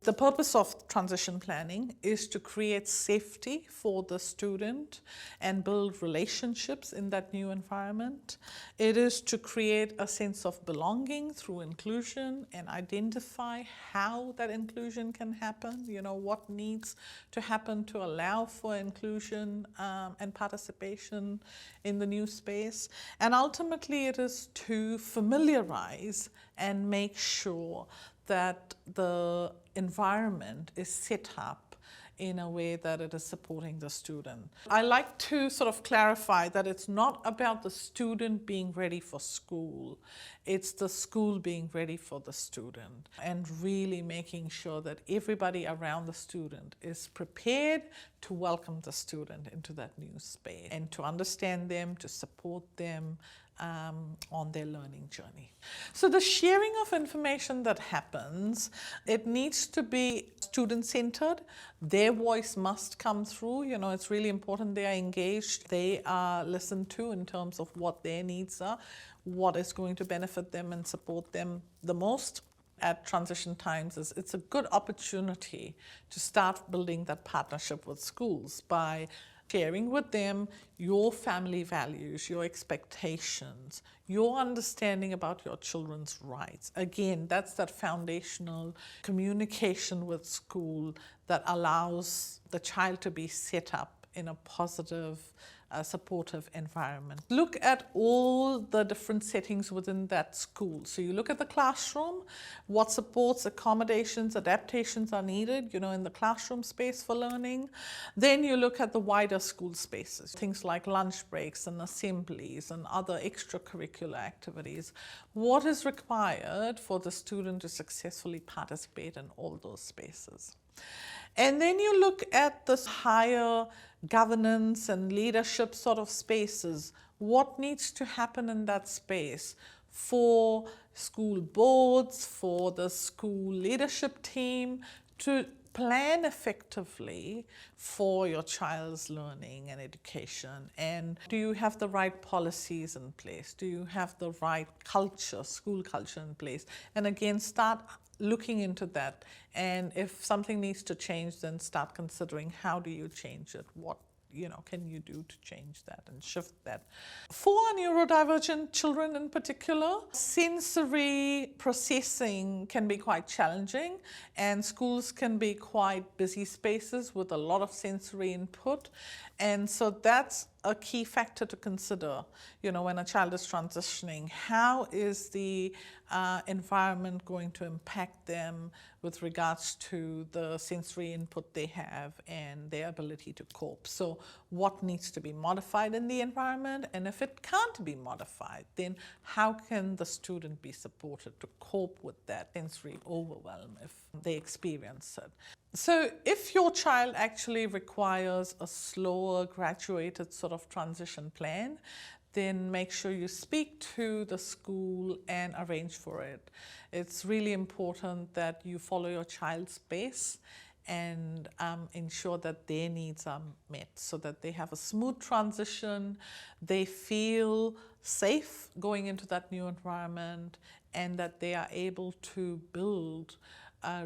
The purpose of transition planning is to create safety for the student and build relationships in that new environment. It is to create a sense of belonging through inclusion and identify how that inclusion can happen, what needs to happen to allow for inclusion and participation in the new space. And ultimately it is to familiarize and make sure that the environment is set up in a way that it is supporting the student. I like to sort of clarify that it's not about the student being ready for school. It's the school being ready for the student and really making sure that everybody around the student is prepared to welcome the student into that new space and to understand them, to support them on their learning journey. So the sharing of information that happens, it needs to be student-centered. Their voice must come through. It's really important they are engaged. They are listened to in terms of what their needs are, what is going to benefit them and support them the most. At transition times, it's a good opportunity to start building that partnership with schools by sharing with them your family values, your expectations, your understanding about your children's rights. Again, that's that foundational communication with school that allows the child to be set up in a positive, supportive environment. Look at all the different settings within that school. So you look at the classroom, what supports, accommodations, adaptations are needed, in the classroom space for learning. Then you look at the wider school spaces, things like lunch breaks and assemblies and other extracurricular activities. What is required for the student to successfully participate in all those spaces? And then you look at this higher governance and leadership sort of spaces. What needs to happen in that space for school boards, for the school leadership team to plan effectively for your child's learning and education? And do you have the right policies in place? Do you have the right culture, school culture in place? And again, start looking into that, and if something needs to change, then start considering how do you change it, what can you do to change that and shift that. For neurodivergent children in particular, sensory processing can be quite challenging, and schools can be quite busy spaces with a lot of sensory input, and so that's a key factor to consider, when a child is transitioning. How is the environment going to impact them with regards to the sensory input they have and their ability to cope? So what needs to be modified in the environment? And if it can't be modified, then how can the student be supported to cope with that sensory overwhelm if they experience it? So if your child actually requires a slower, graduated sort of transition plan, then make sure you speak to the school and arrange for it. It's really important that you follow your child's pace and ensure that their needs are met so that they have a smooth transition, they feel safe going into that new environment, and that they are able to build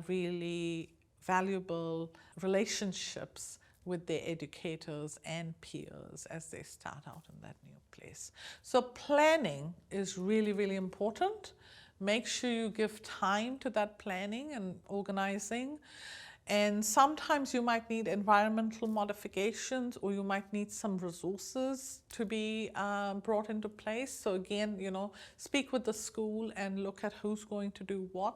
really valuable relationships with their educators and peers as they start out in that new place. So planning is really, really important. Make sure you give time to that planning and organizing. And sometimes you might need environmental modifications, or you might need some resources to be brought into place. So again, speak with the school and look at who's going to do what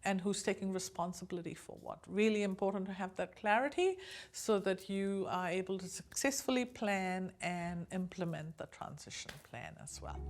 and who's taking responsibility for what. Really important to have that clarity so that you are able to successfully plan and implement the transition plan as well.